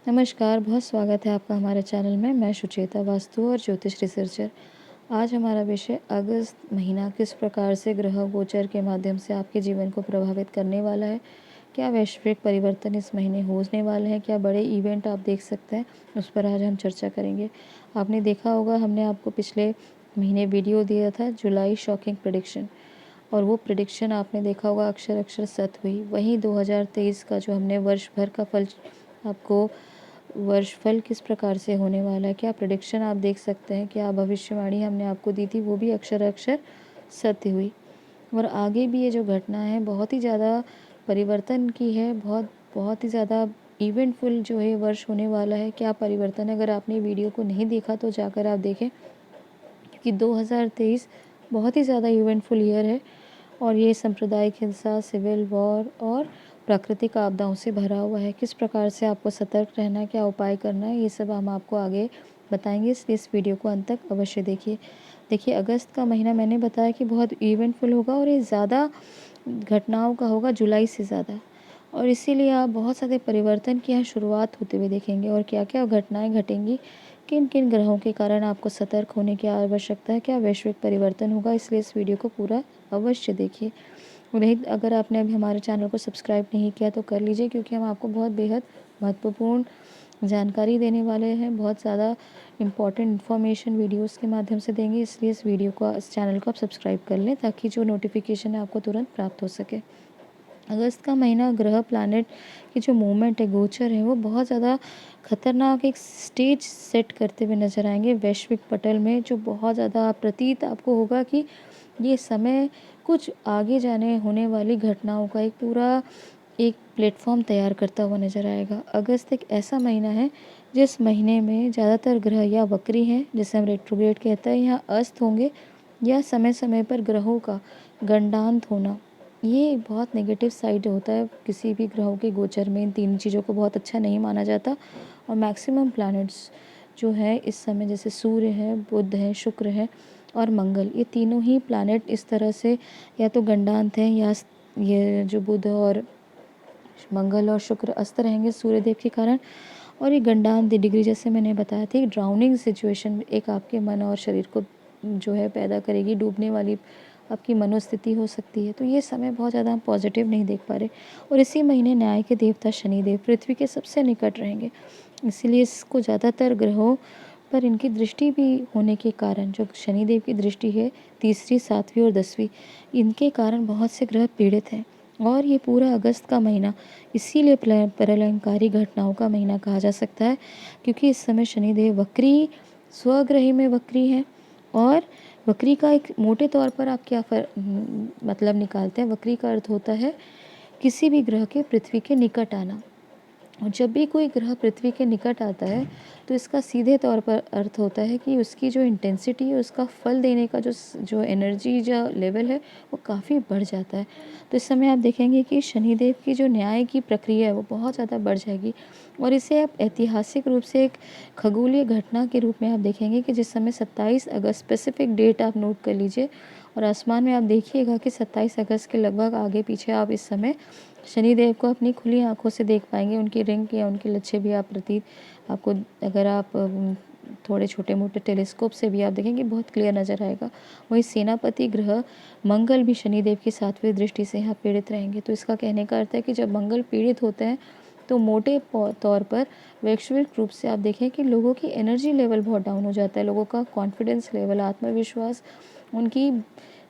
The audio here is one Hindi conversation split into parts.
नमस्कार, बहुत स्वागत है आपका हमारे चैनल में। मैं सुचेता, वास्तु और ज्योतिष रिसर्चर। आज हमारा विषय अगस्त महीना किस प्रकार से ग्रह गोचर के माध्यम से आपके जीवन को प्रभावित करने वाला है। क्या वैश्विक परिवर्तन इस महीने होने वाले हैं, क्या बड़े इवेंट आप देख सकते हैं, उस पर आज हम चर्चा करेंगे। आपने देखा होगा, हमने आपको पिछले महीने वीडियो दिया था जुलाई शॉकिंग प्रेडिक्शन, और वो प्रेडिक्शन आपने देखा होगा अक्षर अक्षर सत्य हुई। वहीं 2023 का जो हमने वर्ष भर का फल आपको वर्षफल किस प्रकार से होने वाला है, क्या प्रेडिक्शन आप देख सकते हैं, क्या भविष्यवाणी हमने आपको दी थी वो भी अक्षर अक्षर सत्य हुई। और आगे भी ये जो घटना है बहुत ही ज़्यादा परिवर्तन की है, बहुत बहुत ही ज़्यादा इवेंटफुल जो है वर्ष होने वाला है। क्या परिवर्तन है, अगर आपने वीडियो को नहीं देखा तो जाकर आप देखें, क्योंकि 2023 बहुत ही ज़्यादा इवेंटफुल ईयर है और ये सांप्रदायिक हिंसा, सिविल वॉर और प्राकृतिक आपदाओं से भरा हुआ है। किस प्रकार से आपको सतर्क रहना है, क्या उपाय करना है, ये सब हम आपको आगे बताएंगे, इसलिए इस वीडियो को अंत तक अवश्य देखिए। देखिए, अगस्त का महीना मैंने बताया कि बहुत इवेंटफुल होगा और ये ज़्यादा घटनाओं का होगा, जुलाई से ज़्यादा। और इसीलिए आप बहुत सारे परिवर्तन की यहाँ शुरुआत होते हुए देखेंगे और क्या क्या घटनाएं घटेंगी, किन किन ग्रहों के कारण आपको सतर्क होने की आवश्यकता है, क्या वैश्विक परिवर्तन होगा। इसलिए इस वीडियो को पूरा अवश्य देखिए। नहीं, अगर आपने अभी हमारे चैनल को सब्सक्राइब नहीं किया तो कर लीजिए, क्योंकि हम आपको बहुत बेहद महत्वपूर्ण जानकारी देने वाले हैं, बहुत ज़्यादा इम्पॉर्टेंट इन्फॉर्मेशन वीडियोस के माध्यम से देंगे। इसलिए इस वीडियो को, इस चैनल को आप सब्सक्राइब कर लें ताकि जो नोटिफिकेशन है आपको तुरंत प्राप्त हो सके। अगस्त का महीना ग्रह प्लैनेट की जो मूवमेंट है, गोचर है, वो बहुत ज़्यादा खतरनाक एक स्टेज सेट करते हुए नजर आएंगे वैश्विक पटल में, जो बहुत ज़्यादा प्रतीत आपको होगा कि ये समय कुछ आगे जाने होने वाली घटनाओं का एक पूरा एक प्लेटफॉर्म तैयार करता हुआ नजर आएगा। अगस्त एक ऐसा महीना है जिस महीने में ज़्यादातर ग्रह या वक्री हैं, जिसे हम रेट्रोग्रेड कहते हैं, या अस्त होंगे, या समय समय पर ग्रहों का गंडांत होना। ये बहुत नेगेटिव साइड होता है किसी भी ग्रहों के गोचर में। इन तीन चीज़ों को बहुत अच्छा नहीं माना जाता। और मैक्सिमम प्लैनेट्स जो है इस समय, जैसे सूर्य है, बुध है, शुक्र है और मंगल, ये तीनों ही प्लैनेट इस तरह से या तो गंडांत हैं, या ये जो बुध और मंगल और शुक्र अस्त रहेंगे सूर्यदेव के कारण। और ये गंडांत डिग्री, जैसे मैंने बताया था, एक ड्राउनिंग सिचुएशन एक आपके मन और शरीर को जो है पैदा करेगी, डूबने वाली आपकी मनोस्थिति हो सकती है। तो ये समय बहुत ज़्यादा हम पॉजिटिव नहीं देख पा रहे। और इसी महीने न्याय के देवता शनिदेव पृथ्वी के सबसे निकट रहेंगे, इसीलिए इसको ज़्यादातर ग्रहों पर इनकी दृष्टि भी होने के कारण, जो शनिदेव की दृष्टि है तीसरी, सातवीं और 10वीं, इनके कारण बहुत से ग्रह पीड़ित हैं। और ये पूरा अगस्त का महीना इसीलिए प्रलयंकारी घटनाओं का महीना कहा जा सकता है, क्योंकि इस समय शनिदेव वक्री, स्वग्रही में वक्री है। और वक्री का एक मोटे तौर पर आप क्या मतलब निकालते हैं, वक्री का अर्थ होता है किसी भी ग्रह के पृथ्वी के निकट आना। और जब भी कोई ग्रह पृथ्वी के निकट आता है तो इसका सीधे तौर पर अर्थ होता है कि उसकी जो इंटेंसिटी है, उसका फल देने का जो जो एनर्जी जो लेवल है, वो काफ़ी बढ़ जाता है। तो इस समय आप देखेंगे कि शनिदेव की जो न्याय की प्रक्रिया है वो बहुत ज़्यादा बढ़ जाएगी। और इसे आप ऐतिहासिक रूप से एक खगोलीय घटना के रूप में आप देखेंगे कि जिस समय 27 अगस्त, स्पेसिफिक डेट आप नोट कर लीजिए और आसमान में आप देखिएगा कि 27 अगस्त के लगभग आगे पीछे आप इस समय शनिदेव को अपनी खुली आंखों से देख पाएंगे। उनकी रिंग या उनके लच्छे भी आप प्रतीत आपको, अगर आप थोड़े छोटे मोटे टेलीस्कोप से भी आप देखेंगे, बहुत क्लियर नज़र आएगा। वहीं सेनापति ग्रह मंगल भी शनिदेव की 7वीं दृष्टि से यहाँ पीड़ित रहेंगे। तो इसका कहने का अर्थ है कि जब मंगल पीड़ित होते हैं तो मोटे तौर पर वैश्विक रूप से आप देखें कि लोगों की एनर्जी लेवल बहुत डाउन हो जाता है, लोगों का कॉन्फिडेंस लेवल, आत्मविश्वास, उनकी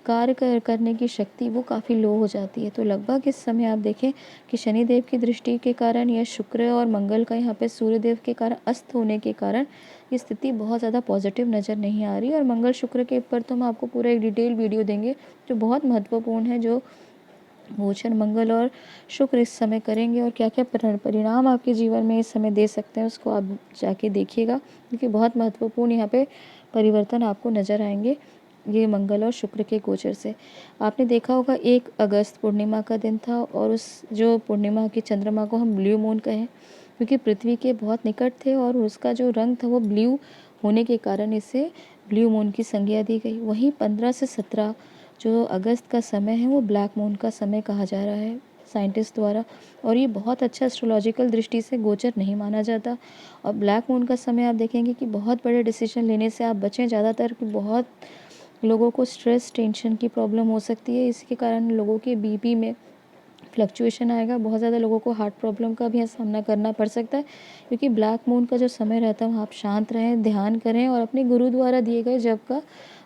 कार्य करने की शक्ति वो काफ़ी लो हो जाती है। तो लगभग इस समय आप देखें कि शनिदेव की दृष्टि के कारण या शुक्र और मंगल का यहाँ पे सूर्यदेव के कारण अस्त होने के कारण ये स्थिति बहुत ज़्यादा पॉजिटिव नज़र नहीं आ रही। और मंगल शुक्र के ऊपर तो हम आपको पूरा एक डिटेल वीडियो देंगे जो बहुत महत्वपूर्ण है, जो गोचर मंगल और शुक्र इस समय करेंगे और क्या क्या परिणाम आपके जीवन में इस समय दे सकते हैं, उसको आप जाके देखिएगा, क्योंकि बहुत महत्वपूर्ण यहाँ पे परिवर्तन आपको नज़र आएंगे ये मंगल और शुक्र के गोचर से। आपने देखा होगा 1 अगस्त पूर्णिमा का दिन था, और उस जो पूर्णिमा की चंद्रमा को हम ब्लू मून कहें, क्योंकि पृथ्वी के बहुत निकट थे और उसका जो रंग था वो ब्लू होने के कारण इसे ब्लू मून की संज्ञा दी गई। वहीं 15 से 17 जो अगस्त का समय है वो ब्लैक मून का समय कहा जा रहा है। साइंटिस्ट द्वारा, और ये बहुत अच्छा एस्ट्रोलॉजिकल दृष्टि से गोचर नहीं माना जाता। और ब्लैक मून का समय आप देखेंगे कि बहुत बड़े डिसीजन लेने से आप बचें। ज़्यादातर बहुत लोगों को स्ट्रेस, टेंशन की प्रॉब्लम हो सकती है। इसके कारण लोगों के बीपी में फ्लक्चुएशन आएगा। बहुत ज़्यादा लोगों को हार्ट प्रॉब्लम का भी सामना करना पड़ सकता है, क्योंकि ब्लैक मून का जो समय रहता है वहाँ आप शांत रहें, ध्यान करें और अपने गुरु द्वारा दिए गए जप का,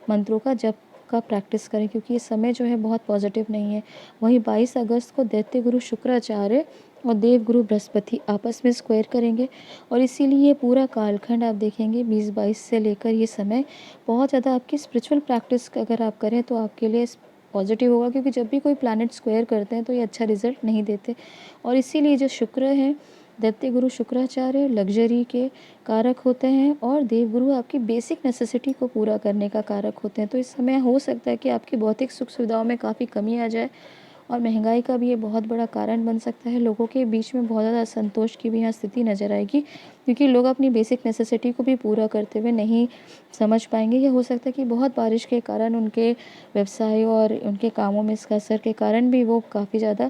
मंत्रों का जप का प्रैक्टिस करें, क्योंकि ये समय जो है बहुत पॉजिटिव नहीं है। वहीं 22 अगस्त को दैत्य गुरु शुक्राचार्य और देव गुरु बृहस्पति आपस में स्क्वायर करेंगे, और इसीलिए ये पूरा कालखंड आप देखेंगे 20-22 से लेकर ये समय बहुत ज़्यादा आपकी स्पिरिचुअल प्रैक्टिस अगर आप करें तो आपके लिए पॉजिटिव होगा, क्योंकि जब भी कोई प्लैनेट स्क्वायर करते हैं तो ये अच्छा रिजल्ट नहीं देते। और इसीलिए जो शुक्र है, दैत्य गुरु शुक्राचार्य लग्जरी के कारक होते हैं, और देवगुरु आपकी बेसिक नेसेसिटी को पूरा करने का कारक होते हैं। तो इस समय हो सकता है कि आपकी भौतिक सुख सुविधाओं में काफ़ी कमी आ जाए, और महंगाई का भी ये बहुत बड़ा कारण बन सकता है। लोगों के बीच में बहुत ज़्यादा असंतोष की भी यहाँ स्थिति नज़र आएगी, क्योंकि लोग अपनी बेसिक नेसेसिटी को भी पूरा करते हुए नहीं समझ पाएंगे। या हो सकता है कि बहुत बारिश के कारण उनके व्यवसाय और उनके कामों में इसका असर के कारण भी वो काफ़ी ज़्यादा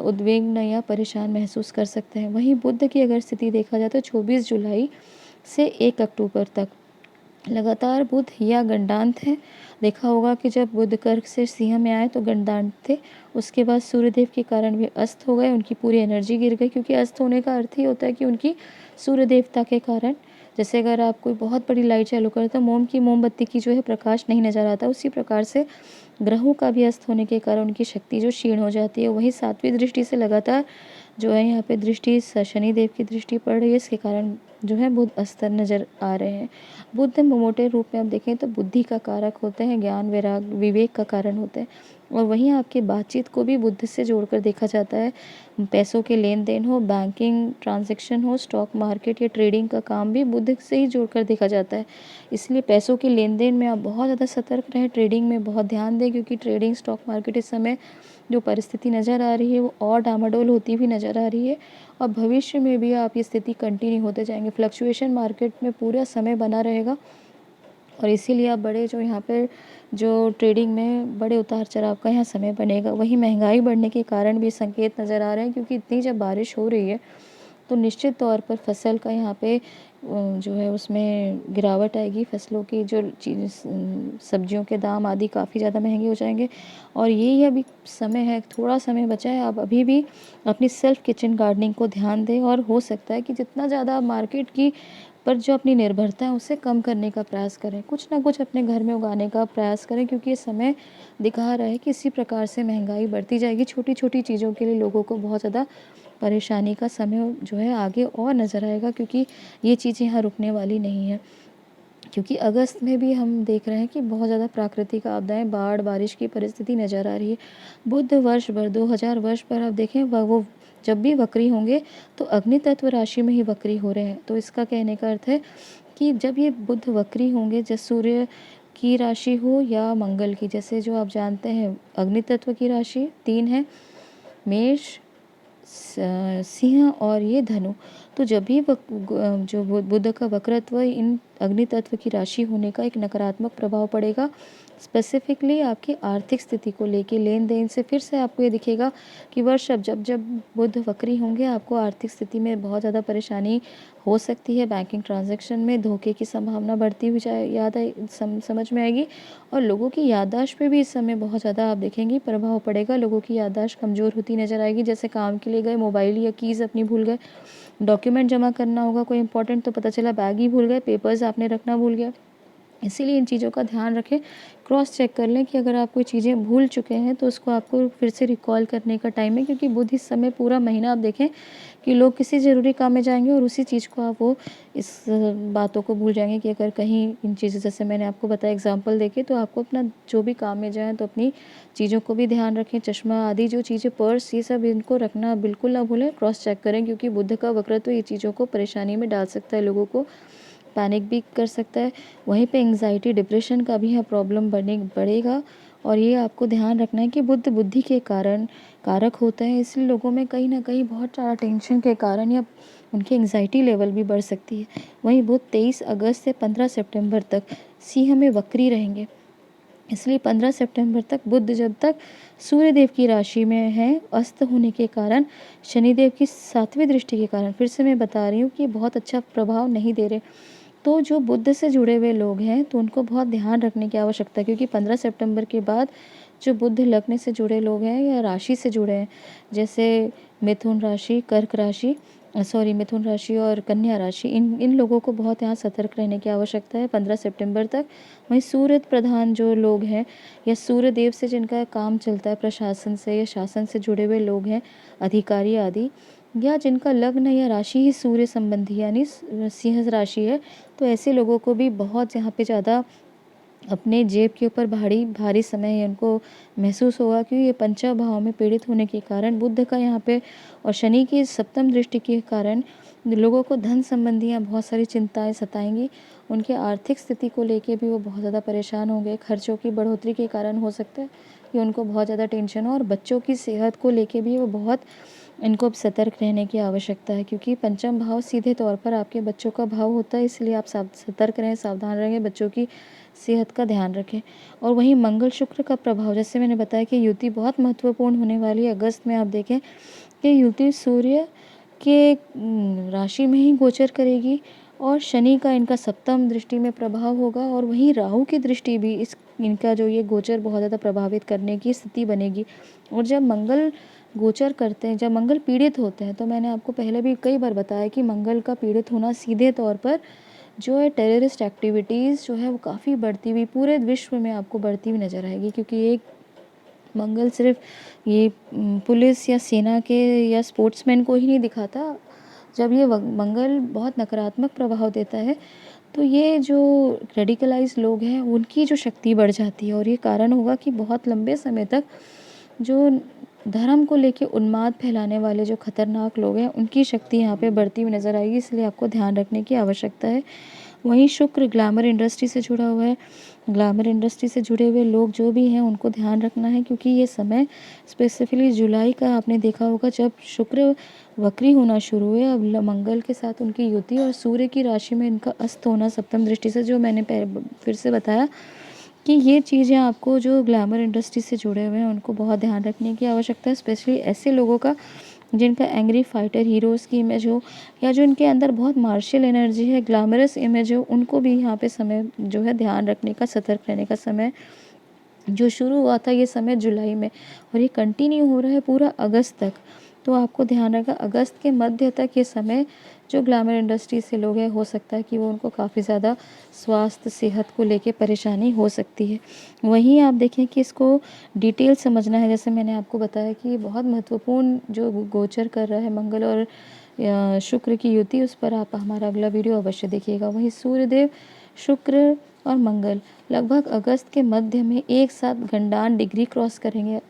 उद्विग्न या परेशान महसूस कर सकते हैं। वहीं बुध की अगर स्थिति देखा जाए तो 24 जुलाई से 1 अक्टूबर तक लगातार बुध या गंडांत है। देखा होगा कि जब बुध कर्क से सिंह में आए तो गंडांत थे, उसके बाद सूर्यदेव के कारण वे अस्त हो गए, उनकी पूरी एनर्जी गिर गई, क्योंकि अस्त होने का अर्थ ही होता है कि उनकी सूर्य देवता के कारण, जैसे अगर आप कोई बहुत बड़ी लाइट चालू करें तो मोमबत्ती की जो है प्रकाश नहीं नज़र आता, उसी प्रकार से ग्रहों का भी अस्त होने के कारण उनकी शक्ति जो क्षीण हो जाती है। वहीं 7वीं दृष्टि से लगातार जो है यहाँ पे दृष्टि शनिदेव की दृष्टि पड़ रही है, इसके कारण जो है बुध अस्तर नज़र आ रहे हैं। बुध मोटे रूप में आप देखें तो बुद्धि का कारक होते हैं, ज्ञान, वैराग, विवेक का कारण होते हैं। और वहीं आपकी बातचीत को भी बुध से जोड़कर देखा जाता है। पैसों के लेन देन हो, बैंकिंग ट्रांजैक्शन हो, स्टॉक मार्केट या ट्रेडिंग का काम भी बुध से ही जोड़कर देखा जाता है। इसलिए पैसों के लेन देन में आप बहुत ज़्यादा सतर्क रहें, ट्रेडिंग में बहुत ध्यान दें, क्योंकि ट्रेडिंग, स्टॉक मार्केट इस समय जो परिस्थिति नज़र आ रही है वो और डामाडोल होती हुई नज़र आ रही है, और भविष्य में भी आप ये स्थिति कंटिन्यू होते जाएंगे। फ्लक्चुएशन मार्केट में पूरा समय बना रहेगा, और इसीलिए आप बड़े जो यहाँ पर जो ट्रेडिंग में बड़े उतार चढ़ाव का यहाँ समय बनेगा। वहीं महंगाई बढ़ने के कारण भी संकेत नज़र आ रहे हैं, क्योंकि इतनी जब बारिश हो रही है तो निश्चित तौर पर फसल का यहाँ पे जो है उसमें गिरावट आएगी। फसलों की जो चीज़, सब्जियों के दाम आदि काफ़ी ज़्यादा महंगे हो जाएंगे। और यही अभी समय है, थोड़ा समय बचा है, आप अभी भी अपनी सेल्फ किचन गार्डनिंग को ध्यान दें, और हो सकता है कि जितना ज़्यादा मार्केट की पर जो अपनी निर्भरता है उसे कम करने का प्रयास करें, कुछ ना कुछ अपने घर में उगाने का प्रयास करें, क्योंकि ये समय दिखा रहा है कि इसी प्रकार से महंगाई बढ़ती जाएगी। छोटी छोटी चीज़ों के लिए लोगों को बहुत ज़्यादा परेशानी का समय जो है आगे और नज़र आएगा, क्योंकि ये चीज़ें यहाँ रुकने वाली नहीं है। क्योंकि अगस्त में भी हम देख रहे हैं कि बहुत ज़्यादा प्राकृतिक आपदाएं, बाढ़, बारिश की परिस्थिति नज़र आ रही है। बुध वर्ष भर 2000 वर्ष पर आप देखें वो जब भी वक्री होंगे तो अग्नि तत्व राशि में ही वक्री हो रहे हैं। तो इसका कहने का अर्थ है कि जब ये बुध वक्री होंगे, जैसे सूर्य की राशि हो या मंगल की, जैसे जो आप जानते हैं अग्नि तत्व की राशि 3 है, मेष, सिंह और ये धनु। तो जब भी जो बुध का वक्रत्व इन अग्नि तत्व की राशि होने का एक नकारात्मक प्रभाव पड़ेगा, स्पेसिफिकली आपकी आर्थिक स्थिति को लेके, लेन देन से। फिर से आपको ये दिखेगा कि वर्ष अब जब जब बुध वक्री होंगे आपको आर्थिक स्थिति में बहुत ज़्यादा परेशानी हो सकती है। बैंकिंग ट्रांजैक्शन में धोखे की संभावना बढ़ती हुई समझ में आएगी, और लोगों की याददाश्त पे भी इस समय बहुत ज़्यादा आप देखेंगे प्रभाव पड़ेगा। लोगों की याददाश्त कमज़ोर होती नज़र आएगी, जैसे काम के लिए गए, मोबाइल या कीज़ अपनी भूल गए, डॉक्यूमेंट जमा करना होगा कोई इंपॉर्टेंट तो पता चला बैग ही भूल गए, पेपर्स आपने रखना भूल गया। इसीलिए इन चीज़ों का ध्यान रखें, क्रॉस चेक कर लें कि अगर आप कोई चीज़ें भूल चुके हैं तो उसको आपको फिर से रिकॉल करने का टाइम है, क्योंकि बुध इस समय पूरा महीना आप देखें कि लोग किसी ज़रूरी काम में जाएंगे और उसी चीज़ को आप वो इस बातों को भूल जाएंगे कि अगर कहीं इन चीज़ों, जैसे मैंने आपको बताया एग्जांपल देके, तो आपको अपना जो भी काम में जाएँ तो अपनी चीज़ों को भी ध्यान रखें। चश्मा आदि जो चीज़ें, पर्स, ये सब इनको रखना बिल्कुल ना भूलें, क्रॉस चेक करें, क्योंकि बुध का वक्रत्व ये चीज़ों को परेशानी में डाल सकता है, लोगों को पैनिक भी कर सकता है। वहीं पे एंग्जाइटी, डिप्रेशन का भी यहाँ प्रॉब्लम बढ़ेगा, और ये आपको ध्यान रखना है कि बुध बुद्धि के कारण कारक होता है, इसलिए लोगों में कहीं ना कहीं बहुत ज़्यादा टेंशन के कारण या उनकी एंग्जाइटी लेवल भी बढ़ सकती है। वहीं बुध 23 अगस्त से 15 सितंबर तक सिंह में वक्री रहेंगे, इसलिए 15 सितंबर तक बुध जब तक सूर्यदेव की राशि में हैं, अस्त होने के कारण, शनिदेव की 7वीं दृष्टि के कारण, फिर से मैं बता रही हूँ कि बहुत अच्छा प्रभाव नहीं दे रहे। तो जो बुध से जुड़े हुए लोग हैं तो उनको बहुत ध्यान रखने की आवश्यकता है, क्योंकि 15 सितंबर के बाद जो बुध लग्न से जुड़े लोग हैं या राशि से जुड़े हैं, जैसे मिथुन राशि, कर्क राशि, मिथुन राशि और कन्या राशि, इन इन लोगों को बहुत यहाँ सतर्क रहने की आवश्यकता है 15 सितंबर तक। वहीं सूर्य प्रधान जो लोग हैं या सूर्य देव से जिनका काम चलता है, प्रशासन से या शासन से जुड़े हुए लोग हैं, अधिकारी आदि, या जिनका लग्न या राशि ही सूर्य संबंधी यानी सिंह राशि है, तो ऐसे लोगों को भी बहुत यहाँ पे ज़्यादा अपने जेब के ऊपर भारी भारी समय उनको महसूस होगा, क्योंकि ये पंचम भाव में पीड़ित होने के कारण बुध का यहाँ पे और शनि की 7वीं दृष्टि के कारण लोगों को धन संबंधी यहाँ बहुत सारी चिंताएं सताएंगी। उनके आर्थिक स्थिति को लेके भी वो बहुत ज़्यादा परेशान होंगे। खर्चों की बढ़ोतरी के कारण हो सकता है कि उनको बहुत ज़्यादा टेंशन हो, और बच्चों की सेहत को लेके भी वो बहुत इनको अब सतर्क रहने की आवश्यकता है, क्योंकि पंचम भाव सीधे तौर पर आपके बच्चों का भाव होता है। इसलिए आप सतर्क रहें, सावधान रहें, बच्चों की सेहत का ध्यान रखें। और वहीं मंगल शुक्र का प्रभाव, जैसे मैंने बताया कि युति बहुत महत्वपूर्ण होने वाली है। अगस्त में आप देखें कि युति सूर्य के राशि में ही गोचर करेगी, और शनि का इनका 7वीं दृष्टि में प्रभाव होगा, और वहीं राहु की दृष्टि भी इनका जो ये गोचर बहुत ज़्यादा प्रभावित करने की स्थिति बनेगी। और जब मंगल गोचर करते हैं, जब मंगल पीड़ित होते हैं, तो मैंने आपको पहले भी कई बार बताया कि मंगल का पीड़ित होना सीधे तौर पर जो है टेररिस्ट एक्टिविटीज़ जो है वो काफ़ी बढ़ती हुई पूरे विश्व में आपको बढ़ती हुई नज़र आएगी, क्योंकि एक मंगल सिर्फ ये पुलिस या सेना के या स्पोर्ट्समैन को ही नहीं दिखाता। जब ये मंगल बहुत नकारात्मक प्रभाव देता है, तो ये जो रेडिकलाइज लोग हैं उनकी जो शक्ति बढ़ जाती है, और ये कारण होगा कि बहुत लंबे समय तक जो धर्म को लेके उन्माद फैलाने वाले जो खतरनाक लोग हैं उनकी शक्ति यहाँ पे बढ़ती हुई नज़र आएगी। इसलिए आपको ध्यान रखने की आवश्यकता है। वहीं शुक्र ग्लैमर इंडस्ट्री से जुड़ा हुआ है। ग्लैमर इंडस्ट्री से जुड़े हुए लोग जो भी हैं उनको ध्यान रखना है, क्योंकि ये समय स्पेसिफिकली जुलाई का आपने देखा होगा जब शुक्र वक्री होना शुरू हुए। अब मंगल के साथ उनकी युति और सूर्य की राशि में इनका अस्त होना 7वीं दृष्टि से, जो मैंने फिर से बताया कि ये चीज़ें आपको जो ग्लैमर इंडस्ट्री से जुड़े हुए हैं उनको बहुत ध्यान रखने की आवश्यकता है। स्पेशली ऐसे लोगों का जिनका एंग्री फाइटर हीरोज़ की इमेज हो, या जो इनके अंदर बहुत मार्शियल एनर्जी है, ग्लैमरस इमेज हो, उनको भी यहाँ पे समय जो है ध्यान रखने का, सतर्क रहने का समय। जो शुरू हुआ था ये समय जुलाई में, और ये कंटिन्यू हो रहा है पूरा अगस्त तक। तो आपको ध्यान रखा अगस्त के मध्य तक ये समय जो ग्लैमर इंडस्ट्री से लोग हैं, हो सकता है कि वो उनको काफ़ी ज़्यादा स्वास्थ्य सेहत को लेके परेशानी हो सकती है। वहीं आप देखें कि इसको डिटेल समझना है, जैसे मैंने आपको बताया कि ये बहुत महत्वपूर्ण जो गोचर कर रहा है मंगल और शुक्र की युति, उस पर आप हमारा अगला वीडियो अवश्य देखिएगा। वहीं सूर्यदेव, शुक्र और मंगल लगभग अगस्त के मध्य में एक साथ गंडान डिग्री क्रॉस करेंगे,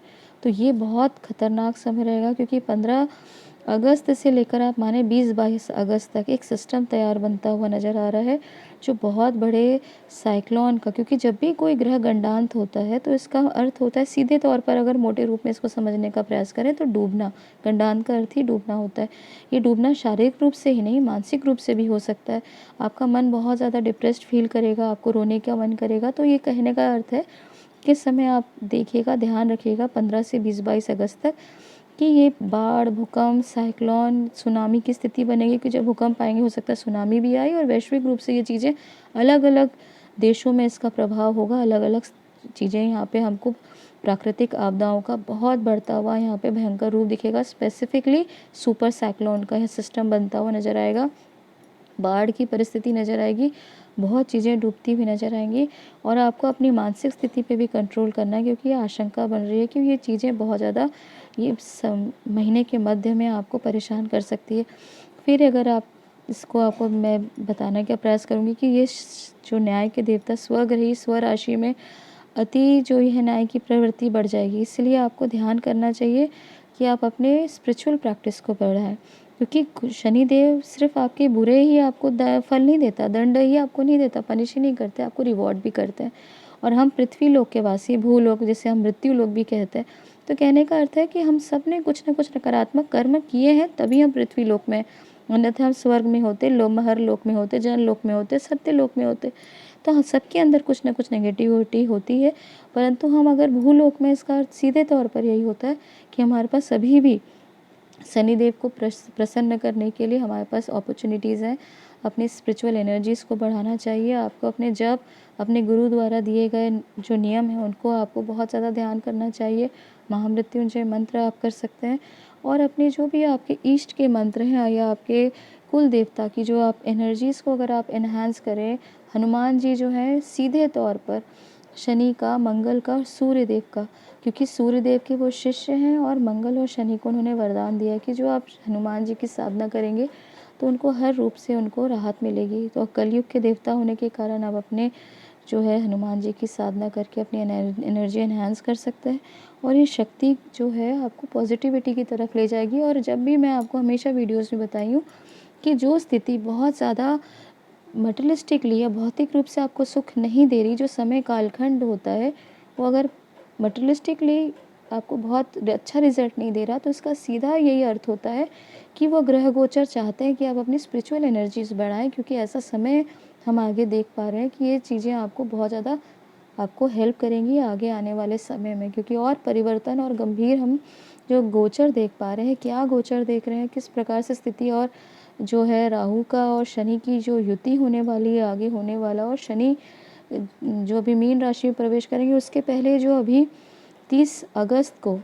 तो ये बहुत खतरनाक समय रहेगा, क्योंकि 15 अगस्त से लेकर आप माने 20-22 अगस्त तक एक सिस्टम तैयार बनता हुआ नज़र आ रहा है, जो बहुत बड़े साइक्लोन का, क्योंकि जब भी कोई ग्रह गंडांत होता है तो इसका अर्थ होता है सीधे तौर पर, अगर मोटे रूप में इसको समझने का प्रयास करें तो डूबना। गंडांत का अर्थ ही डूबना होता है। ये डूबना शारीरिक रूप से ही नहीं, मानसिक रूप से भी हो सकता है। आपका मन बहुत ज़्यादा डिप्रेस्ड फील करेगा, आपको रोने का मन करेगा। तो ये कहने का अर्थ है किस समय आप देखिएगा, ध्यान रखिएगा 15 से 20-22 अगस्त तक कि ये बाढ़, भूकंप, साइक्लोन, सुनामी की स्थिति बनेगी, कि जब भूकंप आएंगे हो सकता है सुनामी भी आए, और वैश्विक रूप से ये चीज़ें अलग अलग देशों में इसका प्रभाव होगा। अलग अलग चीज़ें यहाँ पे हमको प्राकृतिक आपदाओं का बहुत बढ़ता हुआ यहाँ पे भयंकर रूप दिखेगा। स्पेसिफिकली सुपर साइक्लोन का यह सिस्टम बनता हुआ नज़र आएगा, बाढ़ की परिस्थिति नज़र आएगी, बहुत चीज़ें डूबती हुई नज़र आएंगी। और आपको अपनी मानसिक स्थिति पे भी कंट्रोल करना है, क्योंकि ये आशंका बन रही है कि ये चीज़ें बहुत ज़्यादा ये महीने के मध्य में आपको परेशान कर सकती है। फिर अगर आप इसको आपको मैं बताने का प्रयास करूँगी कि ये जो न्याय के देवता स्वग्रही स्वराशि में अति जो यह न्याय की प्रवृत्ति बढ़ जाएगी। इसलिए आपको ध्यान करना चाहिए कि आप अपने स्पिरिचुअल प्रैक्टिस को बढ़ाएं, क्योंकि शनिदेव सिर्फ आपके बुरे ही आपको फल नहीं देता, दंड ही आपको नहीं देता, पनिश ही नहीं करते, आपको रिवॉर्ड भी करते हैं। और हम पृथ्वी लोक के वासी, भूलोक जिसे हम मृत्यु लोक भी कहते हैं, तो कहने का अर्थ है कि हम सब ने कुछ न कुछ नकारात्मक कर्म किए हैं, तभी हम पृथ्वी लोक में, अन्यथा हम स्वर्ग में होते, महर लोक में होते, जन लोक में होते, सत्य लोक में होते। तो हाँ, सबके अंदर कुछ ना कुछ नेगेटिविटी होती है, परंतु हम अगर भूलोक में, इसका अर्थ सीधे तौर पर यही होता है कि हमारे पास अभी भी शनिदेव को प्रसन्न करने के लिए हमारे पास अपॉर्चुनिटीज़ हैं। अपनी स्पिरिचुअल एनर्जीज़ को बढ़ाना चाहिए आपको। अपने जप, अपने गुरु द्वारा दिए गए जो नियम हैं उनको आपको बहुत ज़्यादा ध्यान करना चाहिए। महामृत्युंजय मंत्र आप कर सकते हैं, और अपने जो भी आपके इष्ट के मंत्र हैं या आपके कुल देवता की जो आप एनर्जीज़ को अगर आप एनहांस करें, हनुमान जी जो हैं सीधे तौर पर शनि का, मंगल का और सूर्य देव का, क्योंकि सूर्य देव के वो शिष्य हैं, और मंगल और शनि को उन्होंने वरदान दिया है कि जो आप हनुमान जी की साधना करेंगे तो उनको हर रूप से उनको राहत मिलेगी। तो कलयुग के देवता होने के कारण आप अपने जो है हनुमान जी की साधना करके अपनी एनर्जी एनहांस कर सकते हैं, और ये शक्ति जो है आपको पॉजिटिविटी की तरफ ले जाएगी। और जब भी मैं आपको हमेशा वीडियोज़ में बताई हूँ कि जो स्थिति बहुत ज़्यादा मटेरियलिस्टिकली या भौतिक रूप से आपको सुख नहीं दे रही, जो समय कालखंड होता है, वो अगर मटेरियलिस्टिकली आपको बहुत अच्छा रिजल्ट नहीं दे रहा, तो इसका सीधा यही अर्थ होता है कि वो ग्रह गोचर चाहते हैं कि आप अपनी स्पिरिचुअल एनर्जीज़ बढ़ाएं, क्योंकि ऐसा समय हम आगे देख पा रहे हैं कि ये चीज़ें आपको बहुत ज़्यादा आपको हेल्प करेंगी आगे आने वाले समय में। क्योंकि और परिवर्तन और गंभीर हम जो गोचर देख पा रहे हैं, क्या गोचर देख रहे हैं, किस प्रकार से स्थिति, और जो है राहु का और शनि की जो युति होने वाली है, आगे होने वाला, और शनि जो अभी मीन राशि में प्रवेश करेंगे, उसके पहले जो अभी 30 अगस्त को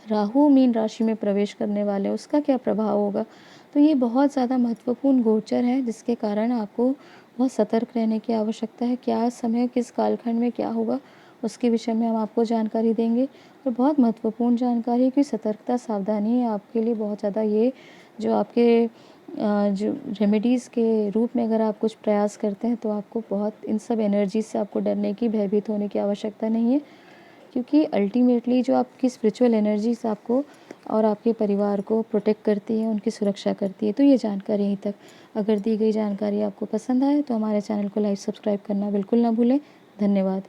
राहु मीन राशि में प्रवेश करने वाले हैं, उसका क्या प्रभाव होगा। तो ये बहुत ज़्यादा महत्वपूर्ण गोचर है, जिसके कारण आपको बहुत सतर्क रहने की आवश्यकता है। क्या समय, किस कालखंड में क्या होगा, उसके विषय में हम आपको जानकारी देंगे, और बहुत महत्वपूर्ण जानकारी है कि सतर्कता, सावधानी है आपके लिए बहुत ज़्यादा। ये जो आपके जो रेमेडीज़ के रूप में अगर आप कुछ प्रयास करते हैं, तो आपको बहुत इन सब एनर्जी से आपको डरने की, भयभीत होने की आवश्यकता नहीं है, क्योंकि अल्टीमेटली जो आपकी स्पिरिचुअल एनर्जीज आपको और आपके परिवार को प्रोटेक्ट करती है, उनकी सुरक्षा करती है। तो ये जानकारी यहीं तक। अगर दी गई जानकारी आपको पसंद आए तो हमारे चैनल को लाइक, सब्सक्राइब करना बिल्कुल ना भूलें। धन्यवाद।